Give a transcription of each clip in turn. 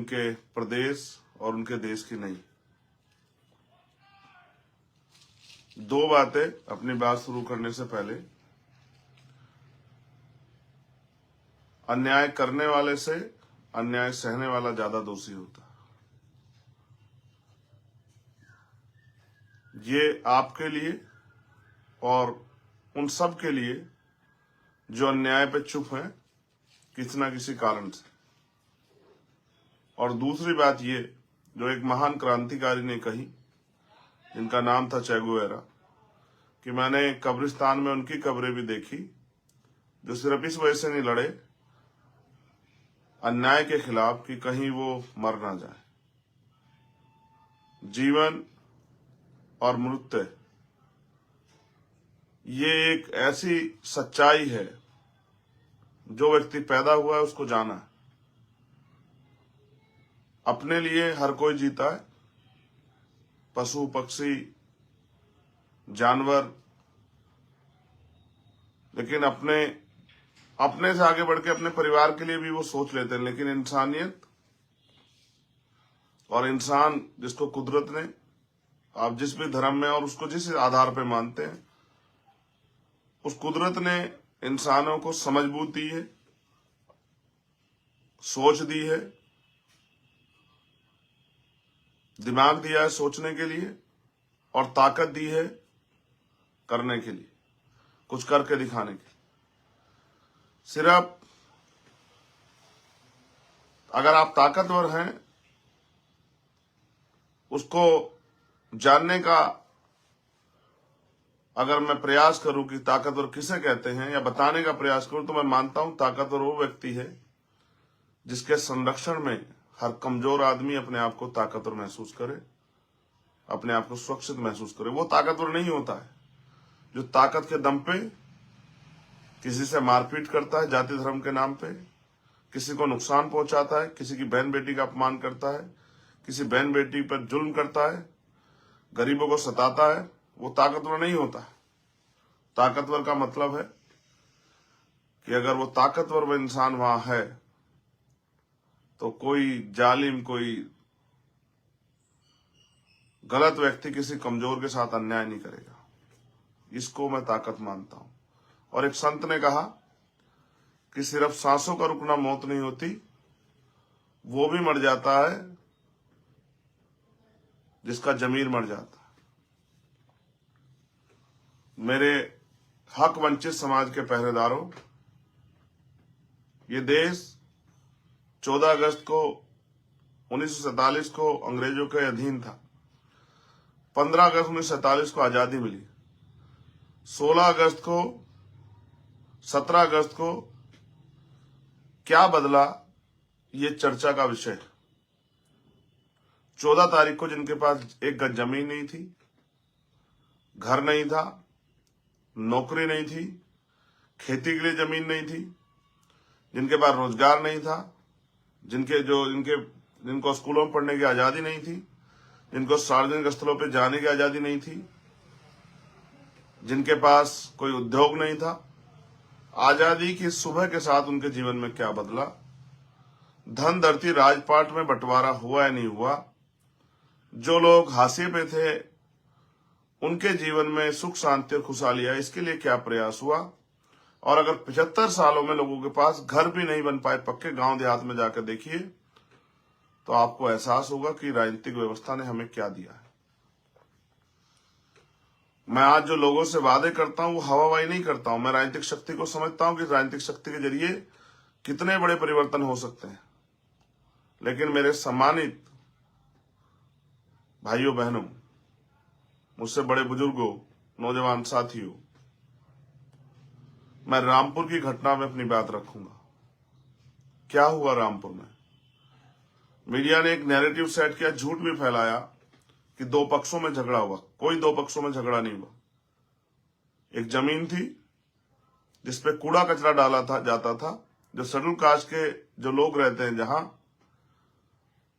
उनके प्रदेश और उनके देश की नहीं। दो बातें अपनी बात शुरू करने से पहले। अन्याय करने वाले से अन्याय सहने वाला ज्यादा दोषी होता है। ये आपके लिए और उन सब के लिए जो अन्याय पे चुप हैं किसी ना किसी कारण से। और दूसरी बात ये, जो एक महान क्रांतिकारी ने कही, जिनका नाम था चे गुवेरा, कि मैंने कब्रिस्तान में उनकी कब्रें भी देखी जो सिर्फ इस वजह से नहीं लड़े अन्याय के खिलाफ कि कहीं वो मर ना जाए। जीवन और मृत्यु ये एक ऐसी सच्चाई है, जो व्यक्ति पैदा हुआ है उसको जाना है। अपने लिए हर कोई जीता है, पशु पक्षी जानवर, लेकिन अपने से आगे बढ़ के अपने परिवार के लिए भी वो सोच लेते हैं। लेकिन इंसानियत और इंसान जिसको कुदरत ने, आप जिस भी धर्म में और उसको जिस आधार पे मानते हैं, उस कुदरत ने इंसानों को समझ बूझ दी है, सोच दी है, दिमाग दिया है सोचने के लिए और ताकत दी है करने के लिए, कुछ करके दिखाने के लिए। सिर्फ अगर आप ताकतवर हैं, उसको जानने का अगर मैं प्रयास करूं कि ताकतवर किसे कहते हैं या बताने का प्रयास करूं, तो मैं मानता हूं ताकतवर वो व्यक्ति है जिसके संरक्षण में हर कमजोर आदमी अपने आप को ताकतवर महसूस करे, अपने आप को सुरक्षित महसूस करे। वो ताकतवर नहीं होता है जो ताकत के दम पे किसी से मारपीट करता है, जाति धर्म के नाम पे किसी को नुकसान पहुंचाता है, किसी की बहन बेटी का अपमान करता है, किसी बहन बेटी पर जुल्म करता है, गरीबों को सताता है। वो ताकतवर नहीं होता है। ताकतवर का मतलब है कि अगर वो ताकतवर वो इंसान वहां है तो कोई जालिम, कोई गलत व्यक्ति किसी कमजोर के साथ अन्याय नहीं करेगा। इसको मैं ताकत मानता हूं। और एक संत ने कहा कि सिर्फ सांसों का रुकना मौत नहीं होती, वो भी मर जाता है जिसका जमीर मर जाता है। मेरे हक वंचित समाज के पहरेदारों, ये देश 14 अगस्त को 1947 को अंग्रेजों के अधीन था। 15 अगस्त 1947 को आजादी मिली। 16 अगस्त को, 17 अगस्त को क्या बदला, ये चर्चा का विषय है। 14 तारीख को जिनके पास एक गज जमीन नहीं थी, घर नहीं था, नौकरी नहीं थी, खेती के लिए जमीन नहीं थी, जिनके पास रोजगार नहीं था, जिनको स्कूलों में पढ़ने की आजादी नहीं थी, जिनको सार्वजनिक स्थलों पर जाने की आजादी नहीं थी, जिनके पास कोई उद्योग नहीं था, आजादी की सुबह के साथ उनके जीवन में क्या बदला। धन धरती राजपाट में बंटवारा हुआ या नहीं हुआ। जो लोग हाशिए पे थे उनके जीवन में सुख शांति और खुशहाली है, इसके लिए क्या प्रयास हुआ। और अगर 75 सालों में लोगों के पास घर भी नहीं बन पाए, पक्के गांव देहात में जाकर देखिए, तो आपको एहसास होगा कि राजनीतिक व्यवस्था ने हमें क्या दिया है। मैं आज जो लोगों से वादे करता हूं वो हवाबाजी नहीं करता हूं। मैं राजनीतिक शक्ति को समझता हूं कि राजनीतिक शक्ति के जरिए कितने बड़े परिवर्तन हो सकते हैं। लेकिन मेरे सम्मानित भाइयों बहनों, मुझसे बड़े बुजुर्गों, नौजवान साथियों, मैं रामपुर की घटना में अपनी बात रखूंगा। क्या हुआ रामपुर में? मीडिया ने एक नैरेटिव सेट किया, झूठ भी फैलाया कि दो पक्षों में झगड़ा हुआ। कोई दो पक्षों में झगड़ा नहीं हुआ। एक जमीन थी जिसपे कूड़ा कचरा डाला जाता था, जो शेड्यूल कास्ट के जो लोग रहते हैं जहां,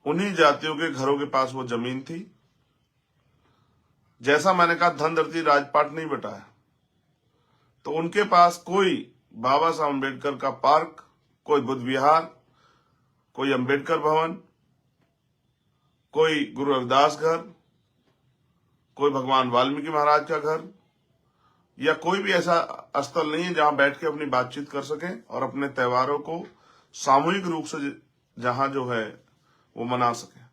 उन्हीं जातियों के घरों के पास वो जमीन थी। जैसा मैंने कहा, धन धरती राजपाट नहीं बटा है, तो उनके पास कोई बाबा साहब अम्बेडकर का पार्क, कोई बुद्ध विहार, कोई अम्बेडकर भवन, कोई गुरु रविदास घर, कोई भगवान वाल्मीकि महाराज का घर, या कोई भी ऐसा स्थल नहीं है जहां बैठ के अपनी बातचीत कर सकें और अपने त्योहारों को सामूहिक रूप से जहां जो है वो मना सकें।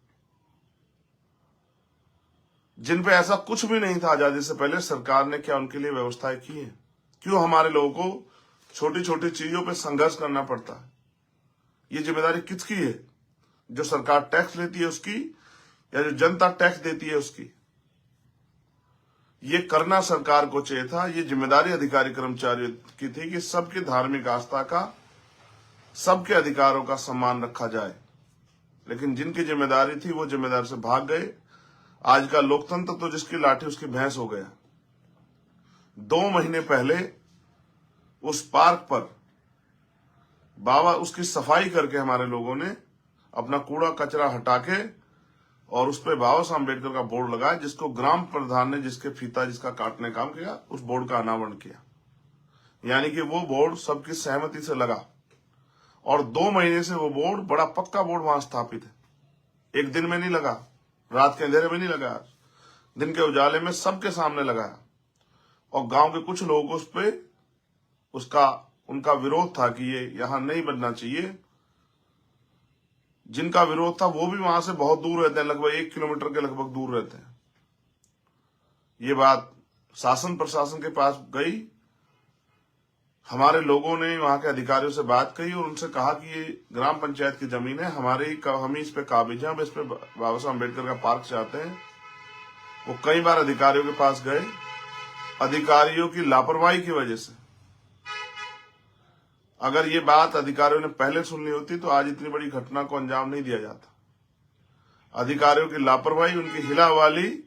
जिन पे ऐसा कुछ भी नहीं था आजादी से पहले, सरकार ने क्या उनके लिए व्यवस्थाएं की है? क्यों हमारे लोगों को छोटी छोटी चीजों पे संघर्ष करना पड़ता है? ये जिम्मेदारी किसकी है? जो सरकार टैक्स लेती है उसकी, या जो जनता टैक्स देती है उसकी? ये करना सरकार को चाहिए था। ये जिम्मेदारी अधिकारी कर्मचारियों की थी कि सबकी धार्मिक आस्था का, सबके अधिकारों का सम्मान रखा जाए। लेकिन जिनकी जिम्मेदारी थी वो जिम्मेदारी से भाग गए। आज का लोकतंत्र तो जिसकी लाठी उसकी भैंस हो गया। 2 महीने पहले उस पार्क पर बाबा उसकी सफाई करके हमारे लोगों ने अपना कूड़ा कचरा हटा के और उस पर बाबा साहब अम्बेडकर का बोर्ड लगाया, जिसको ग्राम प्रधान ने जिसके फीता जिसका काटने काम किया, उस बोर्ड का अनावरण किया। यानी कि वो बोर्ड सबकी सहमति से लगा और 2 महीने से वो बोर्ड, बड़ा पक्का बोर्ड वहां स्थापित है। एक दिन में नहीं लगा, रात के अंधेरे में नहीं लगा, दिन के उजाले में सबके सामने लगाया। और गांव के कुछ लोगों को उस पे उनका विरोध था कि ये यहां नहीं बनना चाहिए। जिनका विरोध था वो भी वहां से बहुत दूर रहते हैं, लगभग 1 किलोमीटर के लगभग दूर रहते हैं। ये बात शासन प्रशासन के पास गई। हमारे लोगों ने वहां के अधिकारियों से बात कही और उनसे कहा कि ये ग्राम पंचायत की जमीन है, हम इस पे काबिज हैं, हम इस पे बाबा साहब अम्बेडकर का पार्क चाहते हैं। वो कई बार अधिकारियों के पास गए। अधिकारियों की लापरवाही की वजह से, अगर ये बात अधिकारियों ने पहले सुननी होती तो आज इतनी बड़ी घटना को अंजाम नहीं दिया जाता। अधिकारियों की लापरवाही, उनकी हिलावाली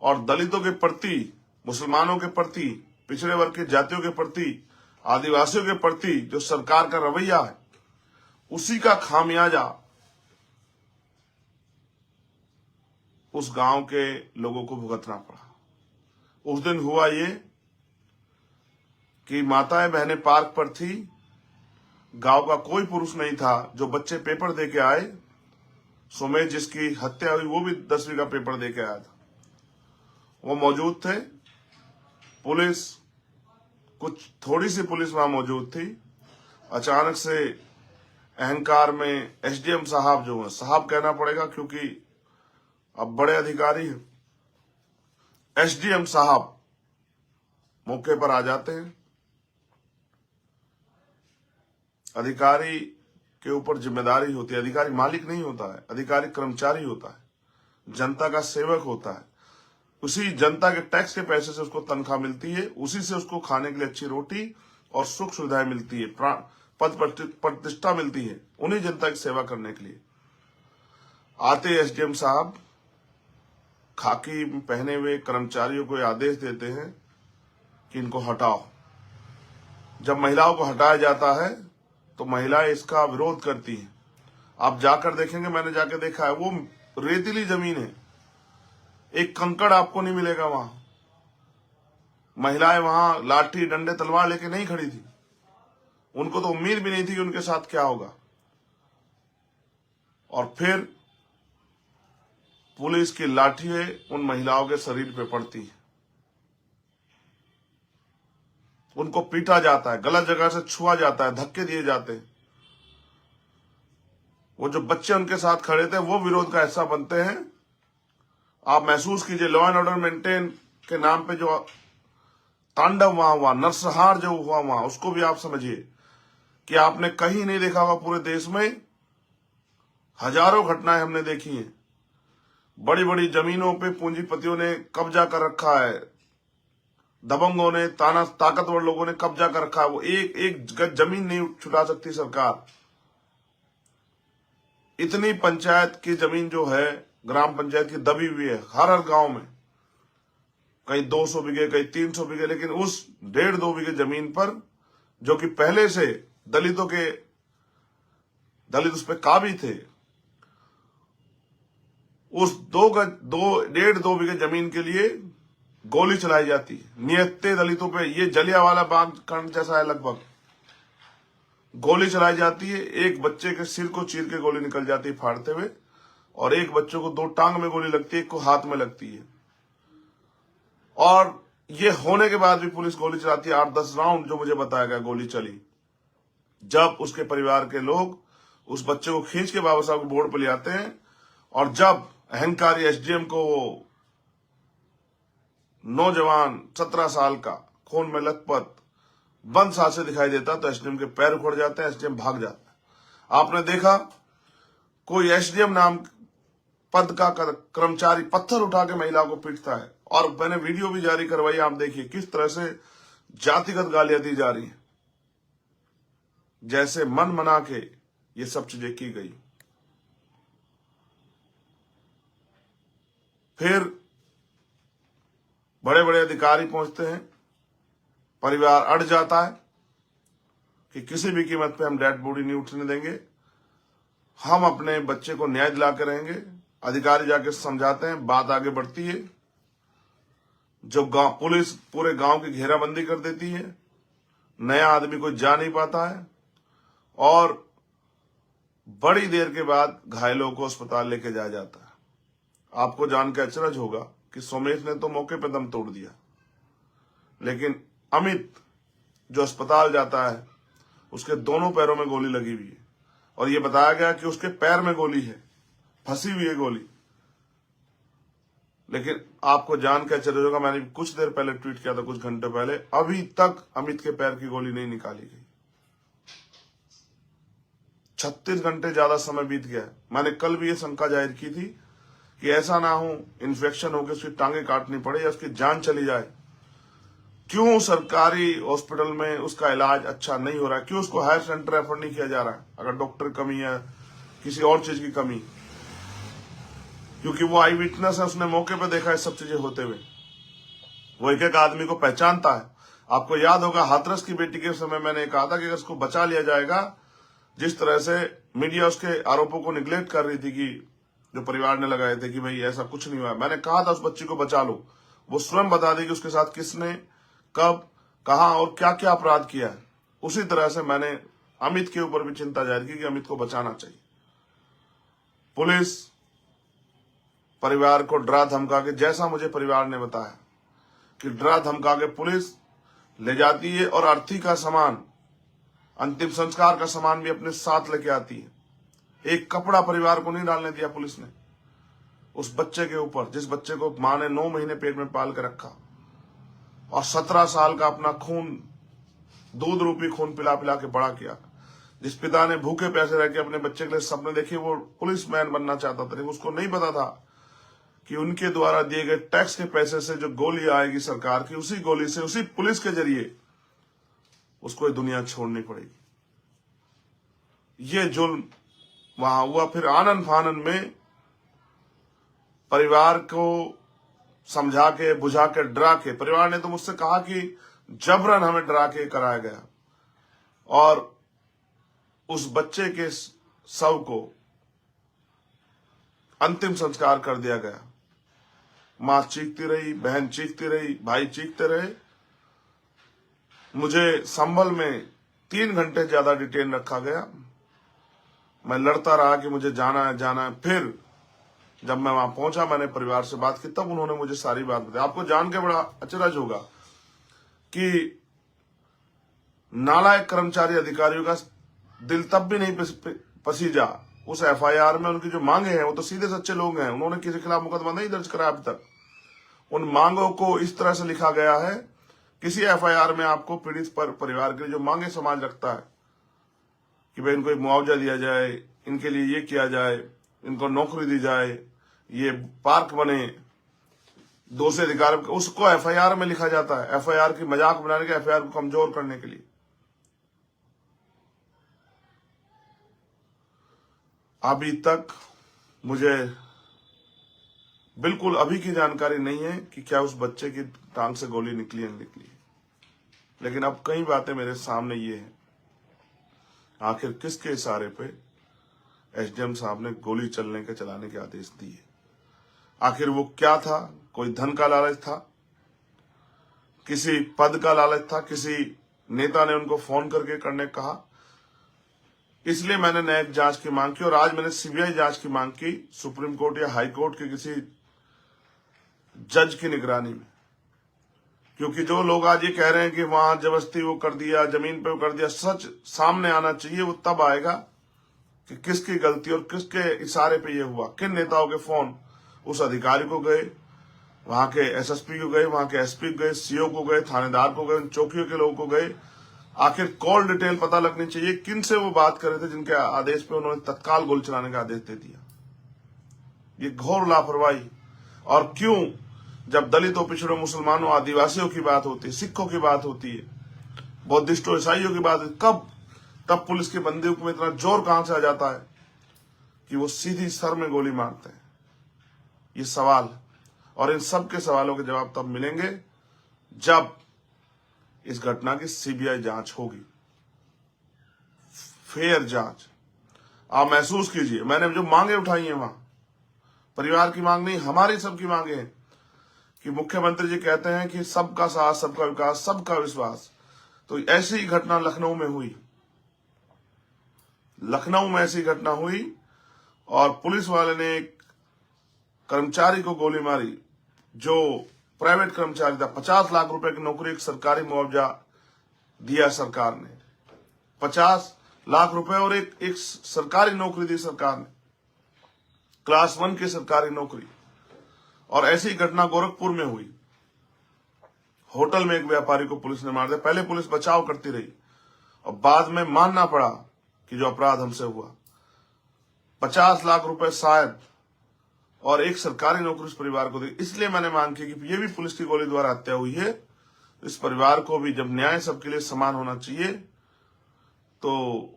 और दलितों के प्रति, मुसलमानों के प्रति, पिछड़े वर्ग की जातियों के प्रति, आदिवासियों के प्रति जो सरकार का रवैया है, उसी का खामियाजा उस गांव के लोगों को भुगतना पड़ा। उस दिन हुआ ये कि माताएं बहनें पार्क पर थी, गांव का कोई पुरुष नहीं था। जो बच्चे पेपर दे के आए, सुमेश जिसकी हत्या हुई वो भी 10वीं का पेपर दे के आया था, वो मौजूद थे। पुलिस, कुछ थोड़ी सी पुलिस वहां मौजूद थी। अचानक से अहंकार में एसडीएम साहब, जो है साहब कहना पड़ेगा क्योंकि अब बड़े अधिकारी हैं, एसडीएम साहब मौके पर आ जाते हैं। अधिकारी के ऊपर जिम्मेदारी होती है। अधिकारी मालिक नहीं होता है, अधिकारी कर्मचारी होता है, जनता का सेवक होता है। उसी जनता के टैक्स के पैसे से उसको तनख्वाह मिलती है, उसी से उसको खाने के लिए अच्छी रोटी और सुख सुविधाएं मिलती है, पद प्रतिष्ठा मिलती है, उन्हीं जनता की सेवा करने के लिए। आते एसडीएम साहब खाकी पहने हुए कर्मचारियों को आदेश देते हैं कि इनको हटाओ। जब महिलाओं को हटाया जाता है तो महिलाएं इसका विरोध करती हैं। आप जाकर देखेंगे, मैंने जाकर देखा है, वो रेतीली जमीन है, एक कंकड़ आपको नहीं मिलेगा वहां। महिलाएं वहां लाठी डंडे तलवार लेके नहीं खड़ी थी, उनको तो उम्मीद भी नहीं थी कि उनके साथ क्या होगा। और फिर पुलिस की लाठी उन महिलाओं के शरीर पे पड़ती है, उनको पीटा जाता है, गलत जगह से छुआ जाता है, धक्के दिए जाते हैं। वो जो बच्चे उनके साथ खड़े थे वो विरोध का हिस्सा बनते हैं। आप महसूस कीजिए, लॉ एंड ऑर्डर मेंटेन के नाम पे जो तांडव वहां हुआ, नरसंहार जो हुआ वहां, उसको भी आप समझिए कि आपने कहीं नहीं देखा होगा पूरे देश में। हजारों घटनाएं हमने देखी हैं। बड़ी बड़ी जमीनों पे पूंजीपतियों ने कब्जा कर रखा है, दबंगों ने, ताकतवर लोगों ने कब्जा कर रखा है। वो एक गज जमीन नहीं छुटा सकती सरकार। इतनी पंचायत की जमीन जो है, ग्राम पंचायत की दबी हुई है हर गांव में, कहीं 200 बीघे, कहीं 300 बीघे। लेकिन उस 1.5-2 बीघे जमीन पर, जो कि पहले से दलित उस पर काबिज थे, उस 1.5-2 बीघे जमीन के लिए गोली चलाई जाती है निहत्थे दलितों पे। ये जलियांवाला बाग कांड जैसा है, लगभग गोली चलाई जाती है। एक बच्चे के सिर को चीर के गोली निकल जाती है फाड़ते हुए, और एक बच्चे को 2 टांग में गोली लगती है, एक को हाथ में लगती है। और ये होने के बाद भी पुलिस गोली चलाती है। 8-10 राउंड जो मुझे बताया गया गोली चली। जब उसके परिवार के लोग उस बच्चे को खींच के बाबा साहब के बोर्ड पर ले आते हैं और जब अहंकारी एसडीएम को वो नौजवान 17 साल का खून में लथपथ बंद सांसें से दिखाई देता तो एसडीएम के पैर उखड़ जाते हैं, एसडीएम भाग जाता है। आपने देखा कोई एसडीएम नाम पद का कर्मचारी पत्थर उठा के महिला को पीटता है और मैंने वीडियो भी जारी करवाई। आप देखिए किस तरह से जातिगत गालियां दी जा रही हैं, जैसे मन मना के ये सब चीजें की गई। फिर बड़े बड़े अधिकारी पहुंचते हैं, परिवार अड़ जाता है कि किसी भी कीमत पे हम डेड बॉडी नहीं उठने देंगे, हम अपने बच्चे को न्याय दिला के रहेंगे। अधिकारी जाके समझाते हैं, बात आगे बढ़ती है। जब पुलिस पूरे गांव की घेराबंदी कर देती है, नया आदमी कोई जा नहीं पाता है और बड़ी देर के बाद घायलों को अस्पताल लेके जाया जाता है। आपको जान के अचरज होगा कि सोमेश ने तो मौके पर दम तोड़ दिया, लेकिन अमित जो अस्पताल जाता है उसके दोनों पैरों में गोली लगी हुई है और ये बताया गया कि उसके पैर में गोली है, फंसी हुई है गोली। लेकिन आपको जान के अचरज होगा, मैंने कुछ देर पहले ट्वीट किया था, कुछ घंटे पहले, अभी तक अमित के पैर की गोली नहीं निकाली गई। 36 घंटे ज्यादा समय बीत गया। मैंने कल भी ये शंका जाहिर की थी कि ऐसा ना हो इन्फेक्शन होकर उसकी टांगे काटनी पड़े या उसकी जान चली जाए। क्यों सरकारी हॉस्पिटल में उसका इलाज अच्छा नहीं हो रहा है? क्यों उसको हायर सेंटर रेफर नहीं किया जा रहा है? अगर डॉक्टर की कमी है, किसी और चीज की कमी, क्योंकि वो आई विटनेस है, उसने मौके पर देखा है सब चीजें होते हुए। वो एक एक आदमी को पहचानता है। आपको याद होगा हाथरस की बेटी के समय मैंने कहा था कि अगर उसको बचा लिया जाएगा, जिस तरह से मीडिया उसके आरोपों को निगलेक्ट कर रही थी कि जो परिवार ने लगाए थे कि भाई ऐसा कुछ नहीं हुआ, मैंने कहा था उस बच्ची को बचा लो, वो स्वयं बता देगी उसके साथ किसने, कब, कहां और क्या क्या अपराध किया है। उसी तरह से मैंने अमित के ऊपर भी चिंता जाहिर की कि अमित को बचाना चाहिए। पुलिस परिवार को डरा धमका के, जैसा मुझे परिवार ने बताया कि डरा धमका के पुलिस ले जाती है और अर्थी का सामान, अंतिम संस्कार का सामान भी अपने साथ लेके आती है। एक कपड़ा परिवार को नहीं डालने दिया पुलिस ने उस बच्चे के ऊपर, जिस बच्चे को मां ने 9 महीने पेट में पाल के रखा और 17 साल का अपना खून, दूध रूपी खून पिला पिला के बड़ा किया। जिस पिता ने भूखे प्यासे रह के अपने बच्चे के लिए सपने देखे, वो पुलिसमैन बनना चाहता था, लेकिन उसको नहीं पता था कि उनके द्वारा दिए गए टैक्स के पैसे से जो गोली आएगी सरकार की, उसी गोली से, उसी पुलिस के जरिए उसको ये दुनिया छोड़नी पड़ेगी। ये जुल्म वहां हुआ। फिर आनन फानन में परिवार को समझा के, बुझा के, डरा के, परिवार ने तो मुझसे कहा कि जबरन हमें डरा के कराया गया और उस बच्चे के शव को अंतिम संस्कार कर दिया गया। मां चीखती रही, बहन चीखती रही, भाई चीखते रहे। मुझे संभल में 3 घंटे ज्यादा डिटेन रखा गया। मैं लड़ता रहा कि मुझे जाना है, जाना है। फिर जब मैं वहां पहुंचा, मैंने परिवार से बात की, तब उन्होंने मुझे सारी बात बताई। आपको जान के बड़ा अचरज होगा कि नालायक कर्मचारी अधिकारियों का दिल तब भी नहीं पसीजा उस एफआईआर में। उनकी जो मांगे हैं, वो तो सीधे सच्चे लोग हैं, उन्होंने किसी के खिलाफ मुकदमा नहीं दर्ज कराया अभी तक। उन मांगों को इस तरह से लिखा गया है, किसी एफआईआर में आपको पीड़ित परिवार के लिए जो मांगे समाज रखता है कि भाई इनको मुआवजा दिया जाए, इनके लिए ये किया जाए, इनको नौकरी दी जाए, ये पार्क बने, 2 से अधिकार, उसको एफआईआर में लिखा जाता है, एफआईआर की मजाक बनाने के, एफआईआर को कमजोर करने के लिए। अभी तक मुझे बिल्कुल अभी की जानकारी नहीं है कि क्या उस बच्चे की टांग से गोली निकली है, निकली, लेकिन अब कई बातें मेरे सामने ये है, आखिर किसके इशारे पे एसडीएम साहब ने गोली चलाने के आदेश दिए? आखिर वो क्या था? कोई धन का लालच था, किसी पद का लालच था, किसी नेता ने उनको फोन करके करने कहा? इसलिए मैंने न्यायिक जांच की मांग की और आज मैंने सीबीआई जांच की मांग की सुप्रीम कोर्ट या हाई कोर्ट के किसी जज की निगरानी में। क्योंकि जो लोग आज ये कह रहे हैं कि वहां जबरदस्ती वो कर दिया, जमीन पे वो कर दिया, सच सामने आना चाहिए। वो तब आएगा कि किसकी गलती और किसके इशारे पे ये हुआ। किन नेताओं के फोन उस अधिकारी को गए, वहां के एसएसपी को गए, वहां के एसपी को गए, सीओ को गए, थानेदार को गए, उन चौकियों के लोगों को गए। आखिर कॉल डिटेल पता लगनी चाहिए, किन से वो बात कर रहे थे जिनके आदेश पे उन्होंने तत्काल गोली चलाने का आदेश दे दिया। ये घोर लापरवाही। और क्यों जब दलितों, पिछड़ों, मुसलमानों, आदिवासियों की बात होती है, सिखों की बात होती है, बौद्धिस्टों, ईसाइयों की बात है, कब तब पुलिस की बंदूक में इतना जोर कहां से आ जाता है कि वो सीधी सर में गोली मारते हैं। ये सवाल और इन सब के सवालों के जवाब तब मिलेंगे जब इस घटना की सीबीआई जांच होगी, फेयर जांच। आप महसूस कीजिए, मैंने जो मांगे उठाई हैं वहां परिवार की मांग नहीं, हमारी सबकी मांगे हैं कि मुख्यमंत्री जी कहते हैं कि सबका साथ, सबका विकास, सबका विश्वास। तो ऐसी ही घटना लखनऊ में हुई। लखनऊ में ऐसी घटना हुई और पुलिस वाले ने एक कर्मचारी को गोली मारी जो प्राइवेट कर्मचारी था। 50 लाख रुपए की नौकरी, एक सरकारी मुआवजा दिया सरकार ने, 50 लाख रुपए और एक सरकारी नौकरी दी सरकार ने, क्लास 1 की सरकारी नौकरी। और ऐसी घटना गोरखपुर में हुई। होटल में एक व्यापारी को पुलिस ने मार दिया। पहले पुलिस बचाव करती रही और बाद में मानना पड़ा कि जो अपराध हमसे हुआ। 50 लाख रुपए शायद और एक सरकारी नौकरी उस परिवार को दी। इसलिए मैंने मांग की कि ये भी पुलिस की गोली द्वारा हत्या हुई है। इस परिवार को भी जब न्याय सबके लिए समान होना चाहिए, तो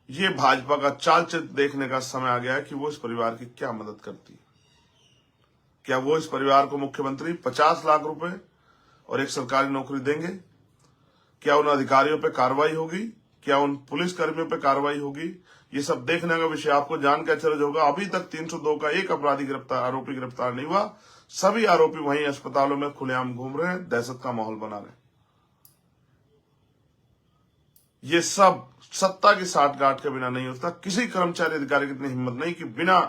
ये भाजपा का चाल चित्र देखने का समय आ गया है कि वो इस परिवार की क्या मदद करती है। क्या वो इस परिवार को मुख्यमंत्री 50 लाख रुपए और एक सरकारी नौकरी देंगे? क्या उन अधिकारियों पे कार्रवाई होगी? क्या उन पुलिस कर्मियों पे कार्रवाई होगी? ये सब देखने का विषय। आपको जान के आश्चर्य होगा, अभी तक 302 का एक आरोपी गिरफ्तार नहीं हुआ। सभी आरोपी वहीं अस्पतालों में खुलेआम घूम रहे हैं, दहशत का माहौल बना रहे हैं। ये सब सत्ता की साठगांठ के बिना नहीं होता। किसी कर्मचारी अधिकारी की इतनी हिम्मत नहीं कि बिना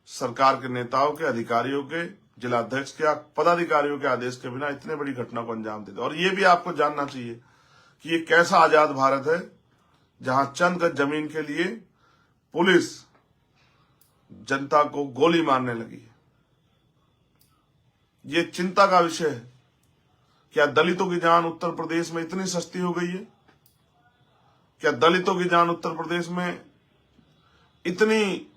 सरकार के नेताओं के, अधिकारियों के, जिलाध्यक्ष के, पदाधिकारियों के आदेश के बिना इतने बड़ी घटना को अंजाम देते। और ये भी आपको जानना चाहिए कि ये कैसा आजाद भारत है जहां चंद गज जमीन के लिए पुलिस जनता को गोली मारने लगी है। ये चिंता का विषय है। क्या दलितों की जान उत्तर प्रदेश में इतनी सस्ती हो गई है? क्या दलितों की जान उत्तर प्रदेश में इतनी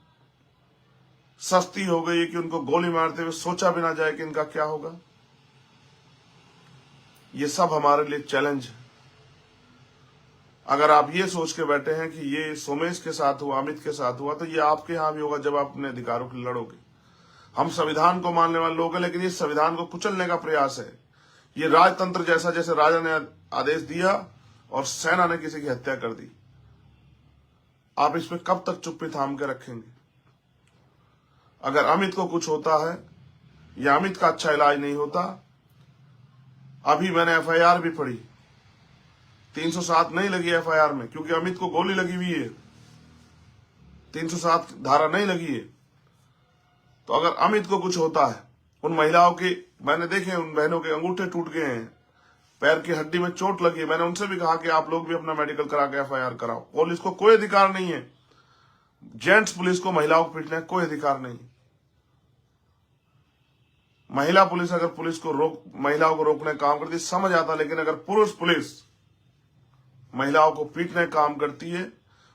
सस्ती हो गई है कि उनको गोली मारते हुए सोचा भी ना जाए कि इनका क्या होगा? ये सब हमारे लिए चैलेंज है। अगर आप ये सोच के बैठे हैं कि ये सोमेश के साथ हुआ, अमित के साथ हुआ, तो ये आपके यहां भी होगा जब आप अपने अधिकारों के लिए लड़ोगे। हम संविधान को मानने वाले लोग हैं, लेकिन ये संविधान को कुचलने का प्रयास है। ये राजतंत्र जैसा, जैसे राजा ने आदेश दिया और सेना ने किसी की हत्या कर दी। आप इस पे कब तक चुप्पी थाम के रखेंगे? अगर अमित को कुछ होता है या अमित का अच्छा इलाज नहीं होता, अभी मैंने एफआईआर भी पढ़ी, 307 नहीं लगी एफआईआर में क्योंकि अमित को गोली लगी हुई है, 307 धारा नहीं लगी है। तो अगर अमित को कुछ होता है, उन महिलाओं की मैंने देखे, उन बहनों के अंगूठे टूट गए हैं, पैर की हड्डी में चोट लगी है, मैंने उनसे भी कहा कि आप लोग भी अपना मेडिकल करा के एफआईआर कराओ। पुलिस को कोई अधिकार नहीं है, जेंट्स पुलिस को महिलाओं को पीटने का कोई अधिकार नहीं। महिला पुलिस अगर महिलाओं को रोकने का काम करती है समझ आता, लेकिन अगर पुरुष पुलिस महिलाओं को पीटने का काम करती है,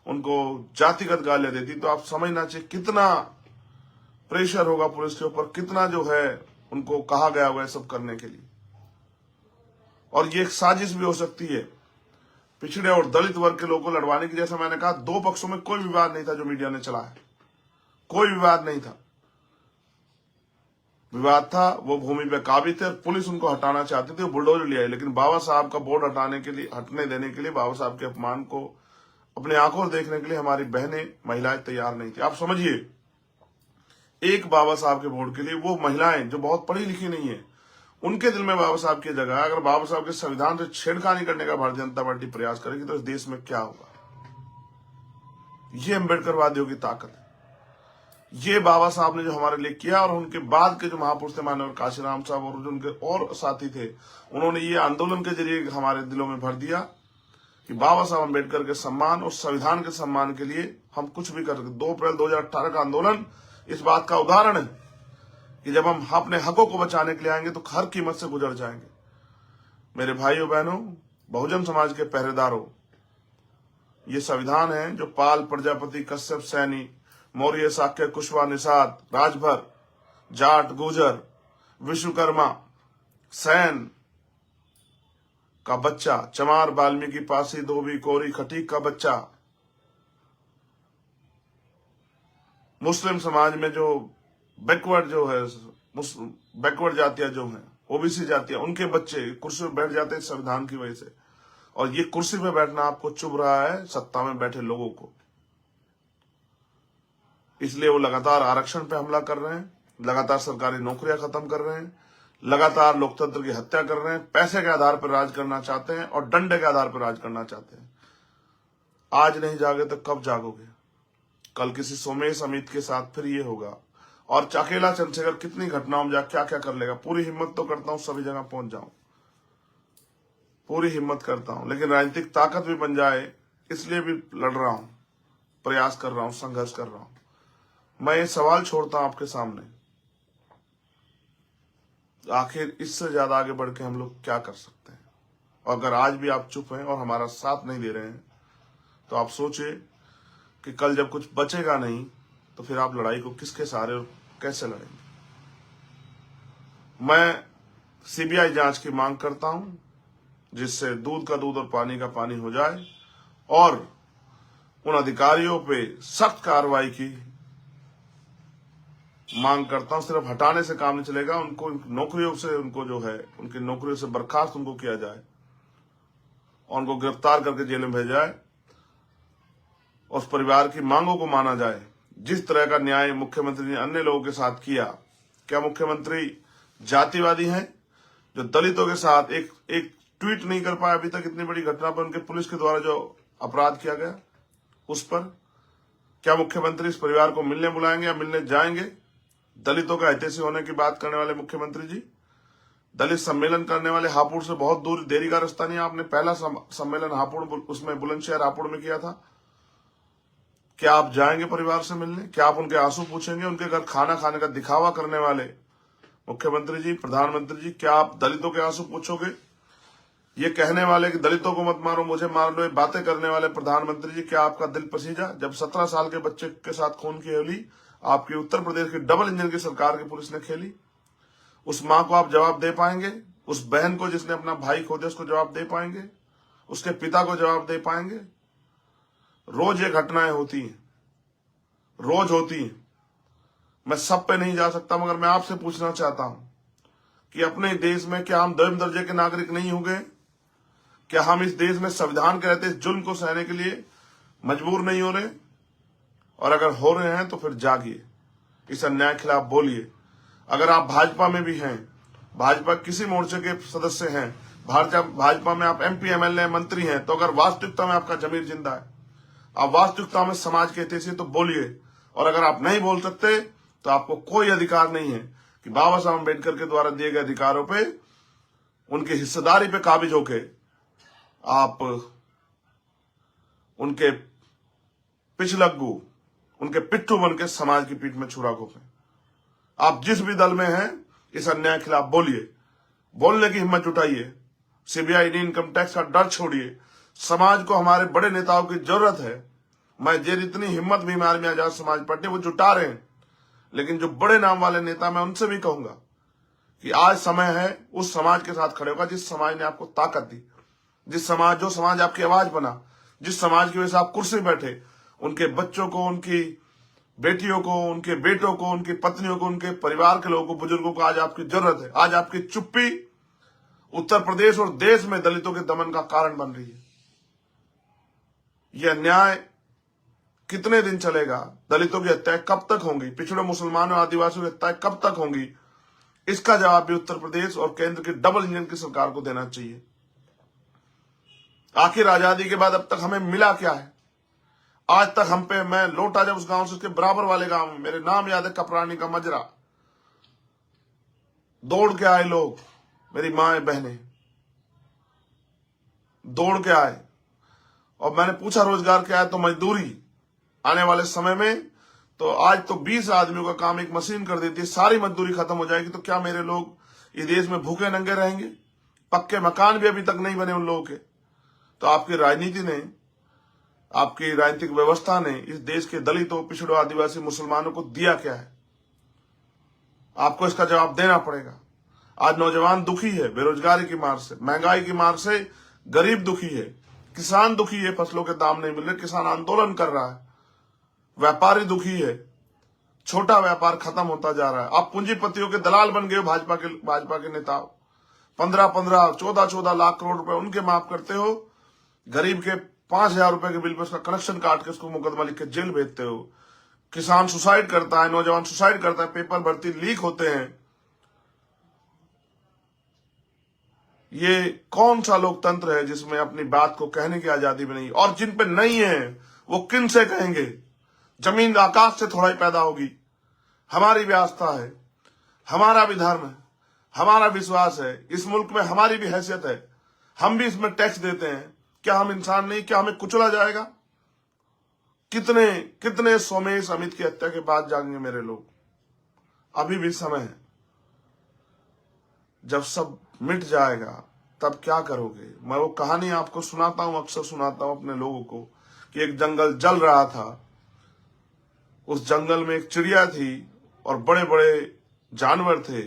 उनको जातिगत गालियां देती, तो आप समझना चाहिए कितना प्रेशर होगा पुलिस के ऊपर, कितना जो है उनको कहा गया हुआ है सब करने के लिए। और ये एक साजिश भी हो सकती है पिछड़े और दलित वर्ग के लोगों को लड़वाने की। जैसा मैंने कहा, दो पक्षों में कोई विवाद नहीं था जो मीडिया ने चला है, कोई विवाद नहीं था। विवाद था वो भूमि पे काबिज थे और पुलिस उनको हटाना चाहती थी, वो बुलडोजर लिया है। लेकिन बाबा साहब का बोर्ड हटने देने के लिए, बाबा साहब के अपमान को अपने आंखों से देखने के लिए हमारी बहनें, महिलाएं तैयार नहीं थी। आप समझिए, एक बाबा साहब के बोर्ड के लिए वो महिलाएं जो बहुत पढ़ी लिखी नहीं है, उनके दिल में बाबा साहब की जगह है। अगर बाबा साहब के संविधान से छेड़खानी करने का भारतीय जनता पार्टी प्रयास करेगी तो इस देश में क्या होगा? ये अम्बेडकरवादियों की ताकत है। ये बाबा साहब ने जो हमारे लिए किया, और उनके बाद के जो महापुरुष थे माननीय काशीराम साहब और जो उनके और साथी थे, उन्होंने ये आंदोलन के जरिए हमारे दिलों में भर दिया कि बाबा साहब अम्बेडकर के सम्मान और संविधान के सम्मान के लिए हम कुछ भी कर सकते। 2 अप्रैल 2018 का आंदोलन इस बात का उदाहरण है कि जब हम अपने हकों को बचाने के लिए आएंगे तो हर कीमत से गुजर जाएंगे। मेरे भाइयों बहनों, बहुजन समाज के पहरेदारों, ये संविधान है जो पाल, प्रजापति, कश्यप, सैनी, मौर्य, शाक्य, कुशवा, निषाद, राजभर, जाट, गुर्जर, विश्वकर्मा, सैन का बच्चा, चमार, वाल्मीकि, पासी, धोबी, कोरी, खटीक का बच्चा, मुस्लिम समाज में जो बैकवर्ड जो है, बैकवर्ड जातियां जो हैं, ओबीसी जातियां, उनके बच्चे कुर्सी पर बैठ जाते हैं संविधान की वजह से। और ये कुर्सी पे बैठना आपको चुभ रहा है सत्ता में बैठे लोगों को, इसलिए वो लगातार आरक्षण पे हमला कर रहे हैं, लगातार सरकारी नौकरियां खत्म कर रहे हैं, लगातार लोकतंत्र की हत्या कर रहे हैं, पैसे के आधार पर राज करना चाहते हैं और डंडे के आधार पर राज करना चाहते हैं। आज नहीं जागे तो कब जागोगे? कल किसी सोमेश अमित के साथ फिर ये होगा। और अकेला चंद्रशेखर कितनी घटनाओं में जा क्या क्या कर लेगा। पूरी हिम्मत तो करता हूं सभी जगह पहुंच जाऊं, पूरी हिम्मत करता हूं, लेकिन राजनीतिक ताकत भी बन जाए इसलिए भी लड़ रहा हूं, प्रयास कर रहा हूं, संघर्ष कर रहा हूं। मैं ये सवाल छोड़ता हूं आपके सामने, आखिर इससे ज्यादा आगे बढ़ के हम लोग क्या कर सकते हैं? और अगर आज भी आप चुप हैं और हमारा साथ नहीं दे रहे हैं तो आप सोचिए कि कल जब कुछ बचेगा नहीं तो फिर आप लड़ाई को किसके सहारे और कैसे लड़ेंगे। मैं सीबीआई जांच की मांग करता हूं जिससे दूध का दूध और पानी का पानी हो जाए और उन अधिकारियों पे सख्त कार्रवाई की मांग करता हूं। सिर्फ हटाने से काम नहीं चलेगा, उनको नौकरियों से, उनको जो है उनकी नौकरियों से बर्खास्त उनको किया जाए और उनको गिरफ्तार करके जेल में भेजा जाए। उस परिवार की मांगों को माना जाए। जिस तरह का न्याय मुख्यमंत्री ने अन्य लोगों के साथ किया, क्या मुख्यमंत्री जातिवादी हैं जो दलितों के साथ एक ट्वीट नहीं कर पाया अभी तक? इतनी बड़ी घटना पर उनके पुलिस के द्वारा जो अपराध किया गया उस पर क्या मुख्यमंत्री इस परिवार को मिलने बुलाएंगे या मिलने जाएंगे? दलितों का हितैषी होने की बात करने वाले मुख्यमंत्री जी, दलित सम्मेलन करने वाले हापुड़ से बहुत दूर, देरी का रास्ता नहीं। आपने पहला सम्मेलन हापुड़, उसमें बुलंदशहर हापुड़ में किया था। क्या आप जाएंगे परिवार से मिलने? क्या आप उनके आंसू पूछेंगे? उनके घर खाना खाने का दिखावा करने वाले मुख्यमंत्री जी, प्रधानमंत्री जी, क्या आप दलितों के आंसू पूछोगे? ये कहने वाले कि दलितों को मत मारो, मुझे मार लो, बातें करने वाले प्रधानमंत्री जी, क्या आपका दिल पसीजा? जब 17 साल के बच्चे के साथ खून की होली आपकी उत्तर प्रदेश की डबल इंजन की सरकार की पुलिस ने खेली, उस मां को आप जवाब दे पाएंगे? उस बहन को जिसने अपना भाई खो दिया उसको जवाब दे पाएंगे? उसके पिता को जवाब दे पाएंगे? रोज ये घटनाएं होती हैं, रोज होती हैं। मैं सब पे नहीं जा सकता, मगर मैं आपसे पूछना चाहता हूं कि अपने देश में क्या हम दसवें दर्जे के नागरिक नहीं हो गए? क्या हम इस देश में संविधान के रहते इस जुल्म को सहने के लिए मजबूर नहीं हो रहे? और अगर हो रहे हैं तो फिर जागिए, इस अन्याय के खिलाफ बोलिए। अगर आप भाजपा में भी हैं, भाजपा किसी मोर्चे के सदस्य हैं, भाजपा में आप MP MLA मंत्री हैं, तो अगर वास्तविकता में आपका जमीर जिंदा है, आप वास्तविकता में समाज के हितैषी, तो बोलिए। और अगर आप नहीं बोल सकते तो आपको कोई अधिकार नहीं है कि बाबा साहब अम्बेडकर के द्वारा दिए गए अधिकारों पे, उनकी हिस्सेदारी पे काबिज होके आप उनके पिछलग्गू, उनके पिट्ठू बन के समाज की पीठ में छुरा घोंपें। आप जिस भी दल में हैं, इस अन्याय के खिलाफ बोलिए, बोलने की हिम्मत जुटाइए। सीबीआई इनकम टैक्स का डर छोड़िए। समाज को हमारे बड़े नेताओं की जरूरत है। मैं जितनी हिम्मत भी हमारे में आजाद समाज पार्टी वो जुटा रहे हैं, लेकिन जो बड़े नाम वाले नेता, मैं उनसे भी कहूंगा कि आज समय है उस समाज के साथ खड़े होगा जिस समाज ने आपको ताकत दी, जो समाज आपकी आवाज बना, जिस समाज की वजह से आप कुर्सी बैठे। उनके बच्चों को, उनकी बेटियों को, उनके बेटों को, उनकी पत्नियों को, उनके परिवार के लोगों को, बुजुर्गों को आज आपकी जरूरत है। आज आपकी चुप्पी उत्तर प्रदेश और देश में दलितों के दमन का कारण बन रही है। यह अन्याय कितने दिन चलेगा? दलितों की हत्याएं कब तक होंगी? पिछड़े मुसलमानों और आदिवासियों की हत्याएं कब तक होंगी? इसका जवाब भी उत्तर प्रदेश और केंद्र की डबल इंजन की सरकार को देना चाहिए। आखिर आजादी के बाद अब तक हमें मिला क्या है? आज तक हम पे, मैं लौटा जब उस गांव से, उसके बराबर वाले गांव में, मेरे नाम याद है, कपरानी का मजरा, दौड़ के आए लोग, मेरी माँ बहनें दौड़ के आए, और मैंने पूछा रोजगार क्या है, तो मजदूरी। आने वाले समय में तो आज तो 20 आदमियों का काम एक मशीन कर देती है, सारी मजदूरी खत्म हो जाएगी, तो क्या मेरे लोग इस देश में भूखे नंगे रहेंगे? पक्के मकान भी अभी तक नहीं बने उन लोगों के। तो आपकी राजनीति ने, आपकी राजनीतिक व्यवस्था ने इस देश के दलितों, पिछड़ों, आदिवासी, मुसलमानों को दिया क्या है? आपको इसका जवाब देना पड़ेगा। आज नौजवान दुखी है बेरोजगारी की मार से, महंगाई की मार से, गरीब दुखी है, किसान दुखी है, फसलों के दाम नहीं मिल रहे, किसान आंदोलन कर रहा है, व्यापारी दुखी है, छोटा व्यापार खत्म होता जा रहा है। आप पूंजीपतियों के दलाल बन गए हो, भाजपा के नेता 15-15, 14-14 लाख करोड़ रुपए उनके माफ करते हो, गरीब के 5,000 रुपए के बिल पर उसका कनेक्शन काट के उसको मुकदमा लिख के जेल भेजते हो। किसान सुसाइड करता है, नौजवान सुसाइड करता है, पेपर भर्ती लीक होते हैं। ये कौन सा लोकतंत्र है जिसमें अपनी बात को कहने की आजादी भी नहीं? और जिन पे नहीं है वो किन से कहेंगे? जमीन आकाश से थोड़ा ही पैदा होगी। हमारी भी आस्था है, हमारा भी धर्म है, हमारा विश्वास है, इस मुल्क में हमारी भी हैसियत है, हम भी इसमें टैक्स देते हैं। क्या हम इंसान नहीं? क्या हमें कुचला जाएगा? कितने कितने सोमेश अमित की हत्या के बाद जाएंगे मेरे लोग? अभी भी समय है। जब सब मिट जाएगा तब क्या करोगे? मैं वो कहानी आपको सुनाता हूं, अक्सर सुनाता हूं अपने लोगों को, कि एक जंगल जल रहा था, उस जंगल में एक चिड़िया थी और बड़े बड़े जानवर थे।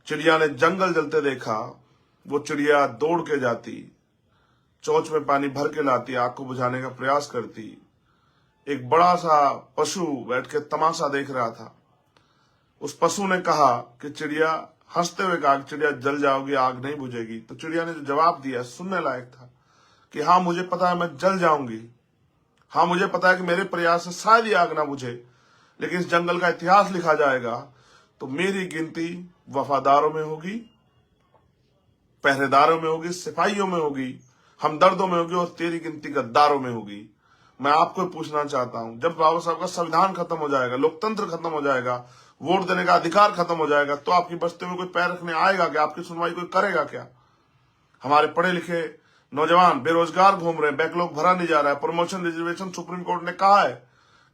चिड़िया ने जंगल जलते देखा, वो चिड़िया दौड़ के जाती, चोंच में पानी भर के लाती, आग को बुझाने का प्रयास करती। एक बड़ा सा पशु बैठ के तमाशा देख रहा था। उस पशु ने कहा कि चिड़िया, हंसते हुए कहा, चिड़िया जल जाओगी, आग नहीं बुझेगी। तो चिड़िया ने जो जवाब दिया सुनने लायक था कि हाँ मुझे पता है मैं जल जाऊंगी, हाँ मुझे पता है कि मेरे प्रयास से शायद ही आग ना बुझे, लेकिन इस जंगल का इतिहास लिखा जाएगा तो मेरी गिनती वफादारों में होगी, पहरेदारों में होगी, सिपाहियों में होगी, हमदर्दों में होगी, और तेरी गिनती गद्दारों में होगी। मैं आपको पूछना चाहता हूं, जब बाबा साहब का संविधान खत्म हो जाएगा, लोकतंत्र खत्म हो जाएगा, वोट देने का अधिकार खत्म हो जाएगा, तो आपकी बस्ती में कोई पैर रखने आएगा क्या? आपकी सुनवाई कोई करेगा क्या? हमारे पढ़े लिखे नौजवान बेरोजगार घूम रहे हैं, बैकलॉग भरा नहीं जा रहा है, प्रमोशन रिजर्वेशन सुप्रीम कोर्ट ने कहा है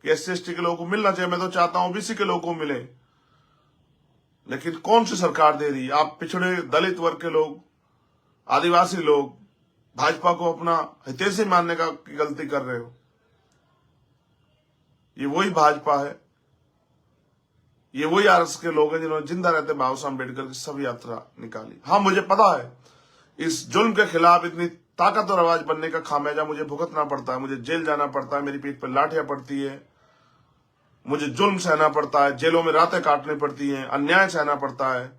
कि SC/ST के लोगों को मिलना चाहिए, मैं तो चाहता हूं OBC के लोगों को मिले, लेकिन कौन सी सरकार दे रही है? आप पिछड़े दलित वर्ग के लोग, आदिवासी लोग भाजपा को अपना हितैषी मानने का गलती कर रहे हो। ये वही भाजपा है, ये वही RS के लोग हैं जिन्होंने जिंदा रहते बाबा साहब अम्बेडकर की सब यात्रा निकाली। हाँ मुझे पता है इस जुल्म के खिलाफ इतनी ताकतवर आवाज बनने का खामियाजा मुझे भुगतना पड़ता है, मुझे जेल जाना पड़ता है, मेरी पीठ पर लाठियां पड़ती है, मुझे जुल्म सहना पड़ता है, जेलों में रातें काटनी पड़ती हैं, अन्याय सहना पड़ता है,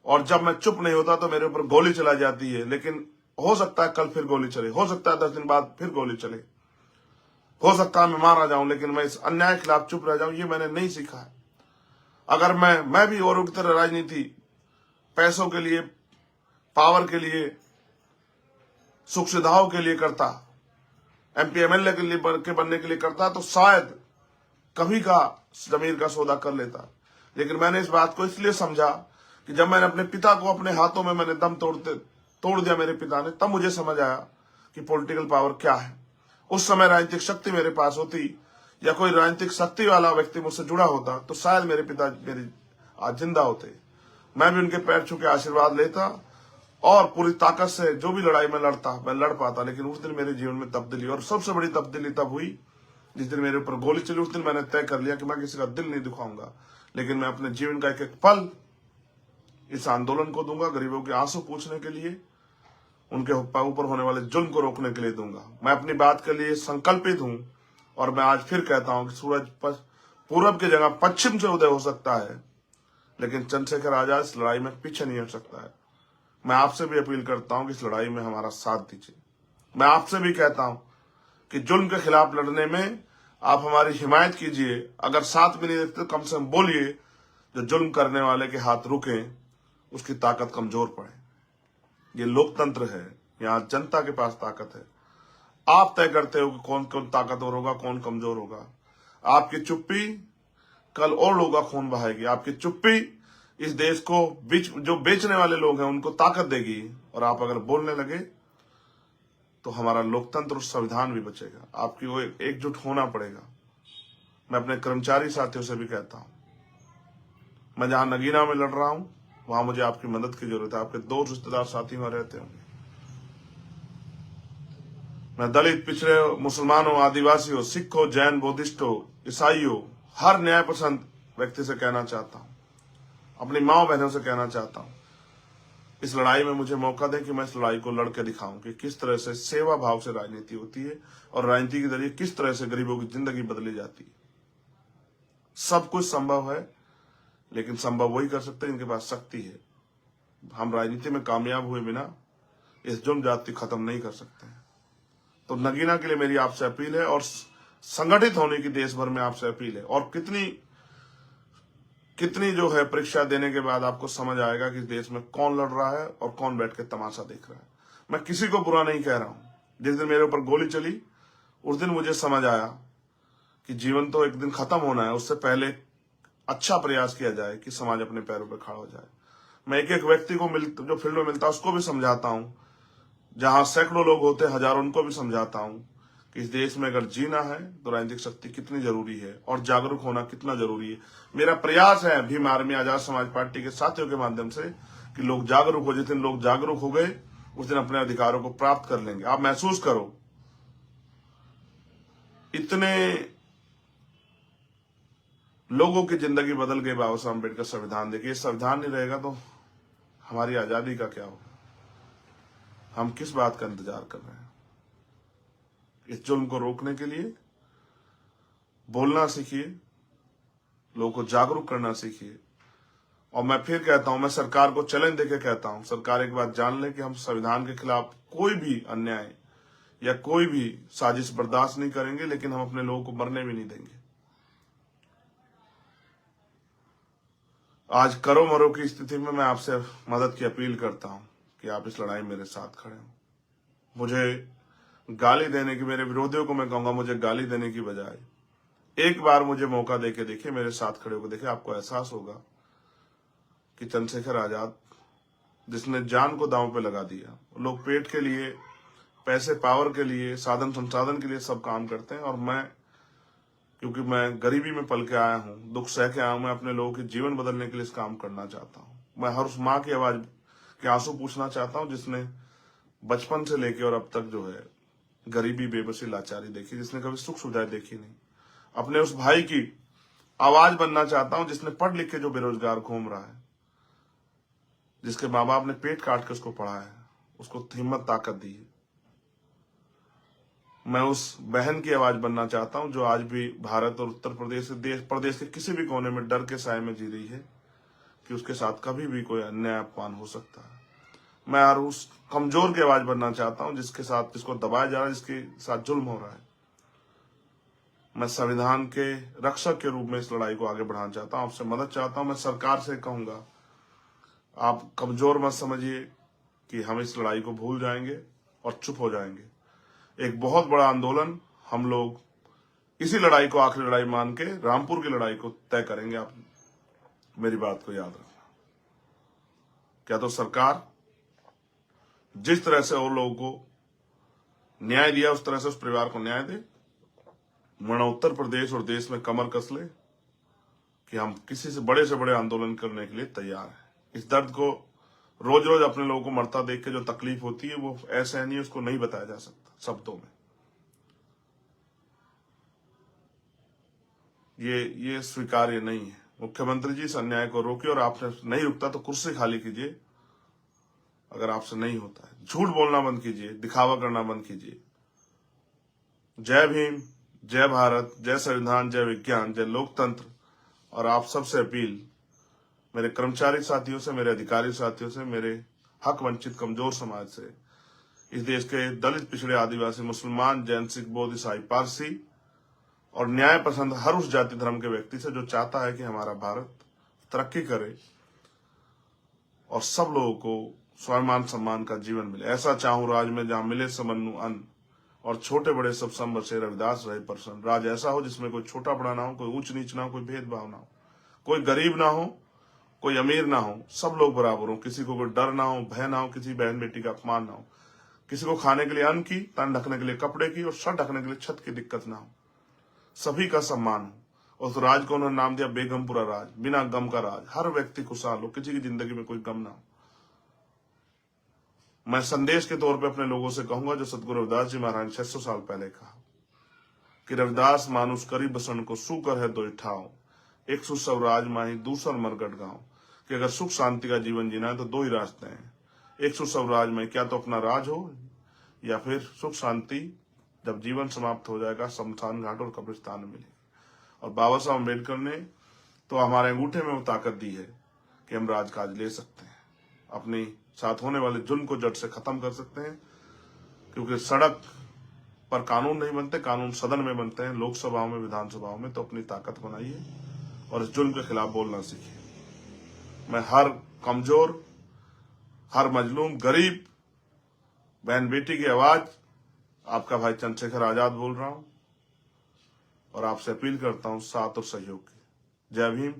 और जब मैं चुप नहीं होता तो मेरे ऊपर गोली चला जाती है। लेकिन हो सकता है कल फिर गोली चले, हो सकता है 10 दिन बाद फिर गोली चले, हो सकता है मैं मारा जाऊं, लेकिन मैं इस अन्याय के खिलाफ चुप रह जाऊं, ये मैंने नहीं सीखा है। अगर मैं भी औरों की तरह राजनीति पैसों के लिए, पावर के लिए, सुख सुविधाओं के लिए करता, MP MLA के लिए बनने के लिए करता, तो शायद कभी का जमीर का सौदा कर लेता। लेकिन मैंने इस बात को इसलिए समझा कि जब मैंने अपने पिता को अपने हाथों में मैंने दम तोड़ दिया मेरे पिता ने, तब मुझे समझ आया कि पॉलिटिकल पावर क्या है। उस समय राजनीतिक शक्ति मेरे पास होती, या कोई राजनीतिक शक्ति वाला व्यक्ति मुझसे जुड़ा होता, तो शायद मेरे पिता मेरी आज जिंदा होते। मैं भी उनके पैर छू के आशीर्वाद लेता और पूरी ताकत से जो भी लड़ाई में लड़ता, मैं लड़ पाता। लेकिन उस दिन मेरे जीवन में तब्दीली, और सबसे बड़ी तब्दीली तब हुई जिस दिन मेरे ऊपर गोली चली। उस दिन मैंने तय कर लिया कि मैं किसी का दिल नहीं दुखाऊंगा, लेकिन मैं अपने जीवन का एक एक पल इस आंदोलन को दूंगा, गरीबों के आंसू पूछने के लिए, उनके ऊपर होने वाले जुल्म को रोकने के लिए दूंगा। मैं अपनी बात के लिए संकल्पित हूं, और मैं आज फिर कहता हूं कि सूरज पूरब की जगह पश्चिम से उदय हो सकता है, लेकिन चंद्रशेखर आजाद इस लड़ाई में पीछे नहीं हट सकता है। मैं आपसे भी अपील करता हूं कि इस लड़ाई में हमारा साथ दीजिए। मैं आपसे भी कहता हूं कि जुल्म के खिलाफ लड़ने में आप हमारी हिमायत कीजिए। अगर साथ भी नहीं देते तो कम से कम बोलिए, जो जुल्म करने वाले के हाथ रुके, उसकी ताकत कमजोर पड़े। ये लोकतंत्र है, यहाँ जनता के पास ताकत है। आप तय करते हो कि कौन कौन ताकतवर होगा, कौन कमजोर होगा। आपकी चुप्पी कल और लोगों का खून बहाएगी। आपकी चुप्पी इस देश को जो बेचने वाले लोग हैं उनको ताकत देगी। और आप अगर बोलने लगे तो हमारा लोकतंत्र और संविधान भी बचेगा। आपकी वो एकजुट होना पड़ेगा। मैं अपने कर्मचारी साथियों से भी कहता हूं, मैं जहां नगीना में लड़ रहा हूं वहां मुझे आपकी मदद की जरूरत है। आपके दो रिश्तेदार साथी वहां रहते होंगे। मैं दलित, पिछड़े, मुसलमान हो, आदिवासी हो, सिख हो, जैन, बुद्धिस्ट हो, ईसाई हो, हर न्याय पसंद व्यक्ति से कहना चाहता हूं, अपनी माओ बहनों से कहना चाहता हूं, इस लड़ाई में मुझे मौका दें कि मैं इस लड़ाई को लड़कर दिखाऊं कि किस तरह से सेवा भाव से राजनीति होती है और राजनीति के जरिए किस तरह से गरीबों की जिंदगी बदली जाती है। सब कुछ संभव है, लेकिन संभव वही कर सकते हैं जिनके पास शक्ति है। हम राजनीति में कामयाब हुए बिना इस जुर्म जाति खत्म नहीं कर सकते हैं। तो नगीना के लिए मेरी आपसे अपील है और संगठित होने की देश भर में आपसे अपील है। और कितनी जो है परीक्षा देने के बाद आपको समझ आएगा कि देश में कौन लड़ रहा है और कौन बैठ के तमाशा देख रहा है। मैं किसी को बुरा नहीं कह रहा हूं। जिस दिन मेरे ऊपर गोली चली उस दिन मुझे समझ आया कि जीवन तो एक दिन खत्म होना है, उससे पहले अच्छा प्रयास किया जाए कि समाज अपने पैरों पर खड़ा हो जाए। मैं एक एक व्यक्ति को जो फील्ड में मिलता है उसको भी समझाता हूं, जहां सैकड़ों लोग होते हैं, हजारों, उनको भी समझाता हूं कि इस देश में अगर जीना है तो राजनीतिक शक्ति कितनी जरूरी है और जागरूक होना कितना जरूरी है। मेरा प्रयास है भीम आर्मी आजाद समाज पार्टी के साथियों के माध्यम से कि लोग जागरूक हो। जिस दिन लोग जागरूक हो गए उस दिन अपने अधिकारों को प्राप्त कर लेंगे। आप महसूस करो, इतने लोगों की जिंदगी बदल गई बाबा साहब अम्बेडकर संविधान देखिए। संविधान नहीं रहेगा तो हमारी आजादी का क्या होगा? हम किस बात का इंतजार कर रहे हैं? इस जुल्म को रोकने के लिए बोलना सीखिए, लोगों को जागरूक करना सीखिए। और मैं फिर कहता हूं, मैं सरकार को चैलेंज देके कहता हूं, सरकार एक बात जान ले कि हम संविधान के खिलाफ कोई भी अन्याय या कोई भी साजिश बर्दाश्त नहीं करेंगे, लेकिन हम अपने लोगों को मरने भी नहीं देंगे। आज करो मरो की स्थिति में मैं आपसे मदद की अपील करता हूं कि आप इस लड़ाई में मेरे साथ खड़े हो। मुझे गाली देने की, मेरे विरोधियों को मैं कहूंगा, मुझे गाली देने की बजाय एक बार मुझे मौका देके देखिए, मेरे साथ खड़े होकर देखिए, आपको एहसास होगा कि चंद्रशेखर आजाद जिसने जान को दांव पे लगा दिया। लोग पेट के लिए, पैसे, पावर के लिए, साधन संसाधन के लिए सब काम करते हैं, और मैं, क्योंकि मैं गरीबी में पल के आया हूं, दुख सह के आया हूं, मैं अपने लोगों के जीवन बदलने के लिए इस काम करना चाहता हूं। मैं हर उस माँ की आवाज के आंसू पूछना चाहता हूं जिसने बचपन से लेके और अब तक जो है गरीबी, बेबसी, लाचारी देखी, जिसने कभी सुख सुविधाएं देखी नहीं। अपने उस भाई की आवाज बनना चाहता हूं जिसने पढ़ लिख के जो बेरोजगार घूम रहा है, जिसके माँ बाप ने पेट काट के उसको पढ़ाया है, उसको हिम्मत, ताकत दी है। मैं उस बहन की आवाज बनना चाहता हूं जो आज भी भारत और उत्तर प्रदेश प्रदेश के किसी भी कोने में डर के साए में जी रही है कि उसके साथ कभी भी कोई अन्याय, अपमान हो सकता है। मैं और उस कमजोर की आवाज बनना चाहता हूं जिसको दबाया जा रहा है, जिसके साथ जुल्म हो रहा है। मैं संविधान के रक्षक के रूप में इस लड़ाई को आगे बढ़ाना चाहता हूं, आपसे मदद चाहता हूं। मैं सरकार से कहूंगा, आप कमजोर मत समझिए कि हम इस लड़ाई को भूल जाएंगे और चुप हो जाएंगे। एक बहुत बड़ा आंदोलन, हम लोग इसी लड़ाई को आखिरी लड़ाई मान के रामपुर की लड़ाई को तय करेंगे। आप मेरी बात को याद रखना। क्या तो सरकार जिस तरह से और लोगों को न्याय दिया उस तरह से उस परिवार को न्याय दे, वरना उत्तर प्रदेश और देश में कमर कस ले कि हम किसी से बड़े आंदोलन करने के लिए तैयार हैं। इस दर्द को रोज रोज अपने लोगों को मरता देख के जो तकलीफ होती है वो ऐसे नहीं, उसको नहीं बताया जा सकता शब्दों में। ये स्वीकार्य नहीं है। मुख्यमंत्री जी, इस अन्याय को रोकिए, और आपसे नहीं रुकता तो कुर्सी खाली कीजिए। अगर आपसे नहीं होता है, झूठ बोलना बंद कीजिए, दिखावा करना बंद कीजिए। जय भीम, जय भारत, जय संविधान, जय विज्ञान, जय लोकतंत्र। और आप सबसे अपील, मेरे कर्मचारी साथियों से, मेरे अधिकारी साथियों से, मेरे हक वंचित कमजोर समाज से, इस देश के दलित, पिछड़े, आदिवासी, मुसलमान, जैन, सिख, बौद्ध, ईसाई, पारसी और न्याय पसंद हर उस जाति धर्म के व्यक्ति से जो चाहता है कि हमारा भारत तरक्की करे और सब लोगों को स्वाभिमान सम्मान का जीवन मिले। ऐसा चाहूं राज में जहां मिले सबन्नु अन्न, और छोटे बड़े सब संबर से रविदास रहे प्रसन्न। राज ऐसा हो जिसमें कोई छोटा बड़ा ना हो, कोई ऊंच नीच ना हो, कोई भेदभाव ना हो, कोई गरीब ना हो, कोई अमीर ना हो, सब लोग बराबर हो। किसी को कोई डर ना हो, भय ना हो, किसी बहन बेटी का अपमान ना हो, किसी को खाने के लिए अन्न की, तन ढकने के लिए कपड़े की और सर ढकने के लिए छत की दिक्कत ना हो, सभी का सम्मान हो। उस राज को उन्होंने नाम दिया बेगमपुरा राज, बिना गम का राज। हर व्यक्ति खुशहाल हो, किसी की जिंदगी में कोई गम ना हो। मैं संदेश के तौर पे अपने लोगों से कहूंगा जो सतगुरु रविदास जी महाराज 600 साल पहले कहा कि रविदास मानुष करी बसन को सुकर है दो ठाव, एक सुसव राज माही दूसर मरगट गांव। कि अगर सुख शांति का जीवन जीना है तो दो ही रास्ते हैं, एक सुसव राज में, क्या तो अपना राज हो, या फिर सुख शांति जब जीवन समाप्त हो जाएगा शमशान घाट और कब्रिस्तान में मिलेगी। और बाबा साहब अम्बेडकर ने तो हमारे अंगूठे में वो ताकत दी है कि हम राजकाज ले सकते हैं, अपनी साथ होने वाले जुल्म को जड़ से खत्म कर सकते हैं। क्योंकि सड़क पर कानून नहीं बनते, कानून सदन में बनते हैं, लोकसभाओं में, विधानसभाओं में। तो अपनी ताकत बनाइए और इस जुल्म के खिलाफ बोलना सीखिए। मैं हर कमजोर, हर मजलूम, गरीब बहन बेटी की आवाज आपका भाई चंद्रशेखर आजाद बोल रहा हूं और आपसे अपील करता हूं साथ और सहयोग की। जय भीम।